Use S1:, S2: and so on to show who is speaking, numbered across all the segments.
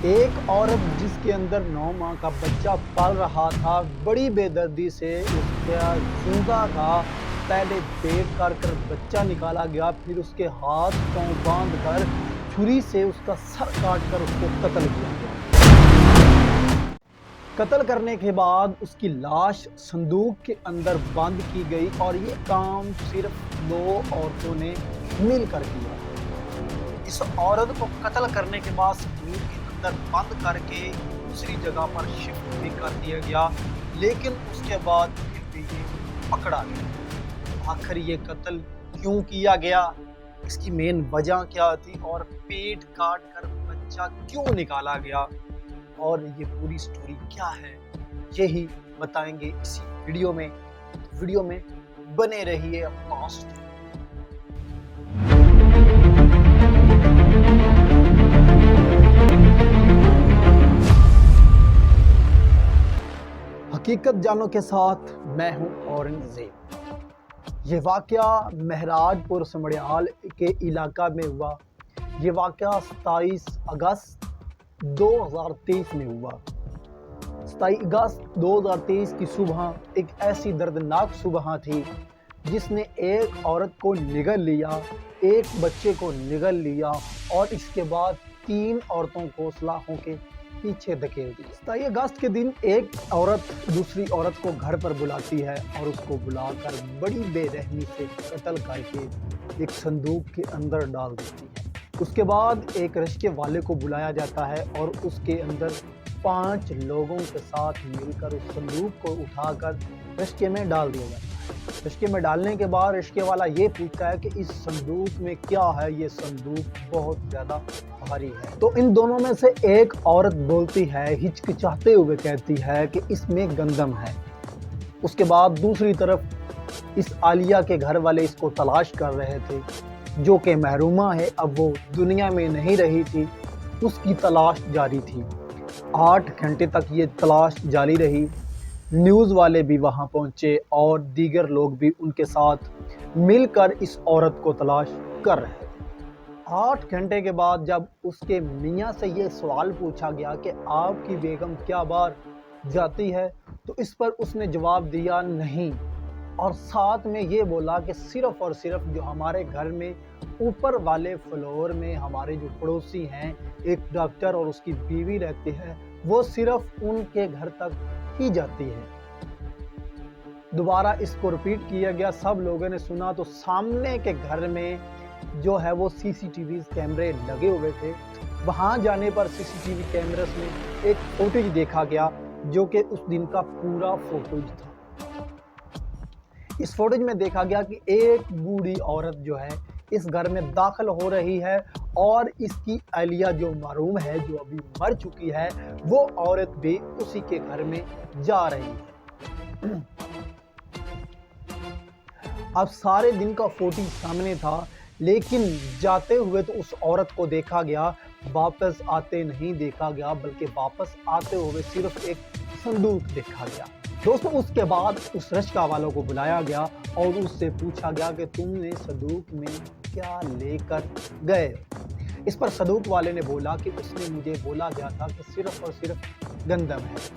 S1: ایک عورت جس کے اندر 9 ماہ کا بچہ پل رہا تھا، بڑی بے دردی سے اس کا چونگا کا پہلے پیٹ کاٹ کر بچہ نکالا گیا، پھر اس کے ہاتھ پاؤں باندھ کر چھری سے اس کا سر کاٹ کر اس کو قتل کیا گیا۔ قتل کرنے کے بعد اس کی لاش صندوق کے اندر بند کی گئی اور یہ کام صرف 2 عورتوں نے مل کر کیا۔ اس عورت کو قتل کرنے کے بعد صندوق کے اندر بند کر کے دوسری جگہ پر شفٹ بھی کر دیا گیا، لیکن اس کے بعد پھر بھی یہ پکڑا گیا۔ آخر یہ قتل کیوں کیا گیا، اس کی مین وجہ کیا تھی اور پیٹ کاٹ کر بچہ کیوں نکالا گیا اور یہ پوری سٹوری کیا ہے، یہی بتائیں گے اسی ویڈیو میں بنے رہیے لاسٹ۔ حقیقت جانوں کے ساتھ میں ہوں اورنگزیب۔ یہ واقعہ مہراج پور سمڑیال کے علاقہ میں ہوا۔ یہ واقعہ 27 اگست 2023 میں ہوا۔ 27 اگست 2023 کی صبح ایک ایسی دردناک صبح تھی جس نے ایک عورت کو نگل لیا، ایک بچے کو نگل لیا اور اس کے بعد 3 عورتوں کو سلاخوں کے پیچھے دھکیل دی۔ 27 اگست کے دن ایک عورت دوسری عورت کو گھر پر بلاتی ہے اور اس کو بلا کر بڑی بے رحمی سے قتل کر کے ایک صندوق کے اندر ڈال دیتی ہے۔ اس کے بعد ایک رشکے والے کو بلایا جاتا ہے اور اس کے اندر 5 لوگوں کے ساتھ مل کر اس صندوق کو اٹھا کر رشکے میں ڈال دیا جاتا ہے۔ رشکے میں ڈالنے کے بعد رشکے والا یہ پوچھتا ہے کہ اس صندوق میں کیا ہے، یہ صندوق بہت زیادہ بھاری ہے۔ تو ان دونوں میں سے ایک عورت بولتی ہے، ہچکچاتے ہوئے کہتی ہے کہ اس میں گندم ہے۔ اس کے بعد دوسری طرف اس عالیہ کے گھر والے اس کو تلاش کر رہے تھے، جو کہ محرومہ ہے، اب وہ دنیا میں نہیں رہی تھی، اس کی تلاش جاری تھی۔ 8 گھنٹے تک یہ تلاش جاری رہی۔ نیوز والے بھی وہاں پہنچے اور دیگر لوگ بھی ان کے ساتھ مل کر اس عورت کو تلاش کر رہے تھے۔ 8 گھنٹے کے بعد جب اس کے میاں سے یہ سوال پوچھا گیا کہ آپ کی بیگم کیا بار جاتی ہے، تو اس پر اس نے جواب دیا نہیں، اور ساتھ میں یہ بولا کہ صرف اور صرف جو ہمارے گھر میں اوپر والے فلور میں ہمارے جو پڑوسی ہیں، ایک ڈاکٹر اور اس کی بیوی رہتی ہے، وہ صرف ان کے گھر تک ہی جاتی ہے۔ دوبارہ اس کو ریپیٹ کیا گیا، سب لوگوں نے سنا تو سامنے کے گھر میں جو ہے وہ CCTV کیمرے لگے ہوئے تھے۔ وہاں جانے پر CCTV کیمرس میں ایک فوٹیج دیکھا گیا جو کہ اس دن کا پورا فوٹیج تھا۔ اس فوٹیج میں دیکھا گیا کہ ایک بوڑھی عورت جو ہے اس گھر میں داخل ہو رہی ہے اور اس کی اہلیہ جو محروم ہے، جو ابھی مر چکی ہے، وہ عورت بھی اسی کے گھر میں جا رہی ہے۔ اب سارے دن کا فوٹیج سامنے تھا، لیکن جاتے ہوئے تو اس عورت کو دیکھا گیا، واپس آتے نہیں دیکھا گیا، بلکہ واپس آتے ہوئے صرف ایک صندوق دیکھا گیا۔ دوستو اس کے بعد اس رشکہ والوں کو بلایا گیا اور اس سے پوچھا گیا کہ تم نے صندوق میں کیا لے کر گئے؟ اس پر صندوق والے نے بولا کہ اس نے مجھے بولا گیا تھا کہ صرف اور صرف گندم ہے۔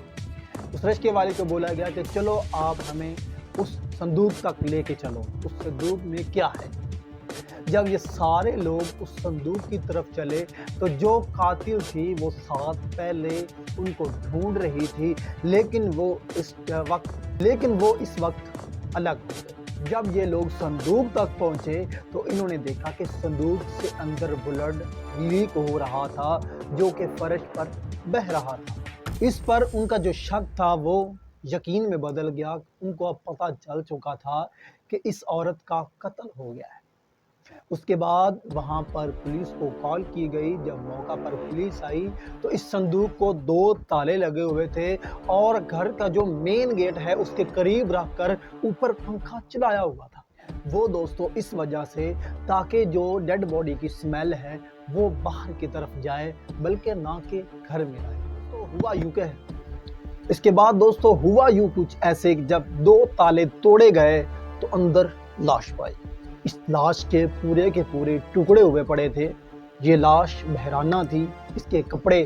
S1: اس رشکے والے کو بولا گیا کہ چلو آپ ہمیں اس صندوق تک لے کے چلو، اس صندوق میں کیا ہے۔ جب یہ سارے لوگ اس صندوق کی طرف چلے تو جو قاتل تھی وہ ساتھ پہلے ان کو ڈھونڈ رہی تھی، لیکن وہ اس وقت الگ ہو گئے۔ جب یہ لوگ صندوق تک پہنچے تو انہوں نے دیکھا کہ صندوق سے اندر بلڈ لیک ہو رہا تھا جو کہ فرش پر بہہ رہا تھا۔ اس پر ان کا جو شک تھا وہ یقین میں بدل گیا۔ ان کو اب پتہ چل چکا تھا کہ اس عورت کا قتل ہو گیا ہے۔ اس کے بعد وہاں پر پولیس کو کال کی گئی۔ جب موقع پر پولیس آئی تو اس صندوق کو 2 تالے لگے ہوئے تھے اور گھر کا جو مین گیٹ ہے اس کے قریب رکھ کر اوپر پنکھا چلایا ہوا تھا۔ وہ دوستو اس وجہ سے تاکہ جو ڈیڈ باڈی کی سمیل ہے وہ باہر کی طرف جائے، بلکہ نہ کہ گھر میں آئے۔ تو ہوا یوں کہ اس کے بعد دوستو ہوا یوں کچھ ایسے، جب 2 تالے توڑے گئے تو اندر لاش پائی۔ اس لاش کے پورے ٹکڑے ہوئے پڑے تھے۔ یہ لاش بحرانہ تھی، اس کے کپڑے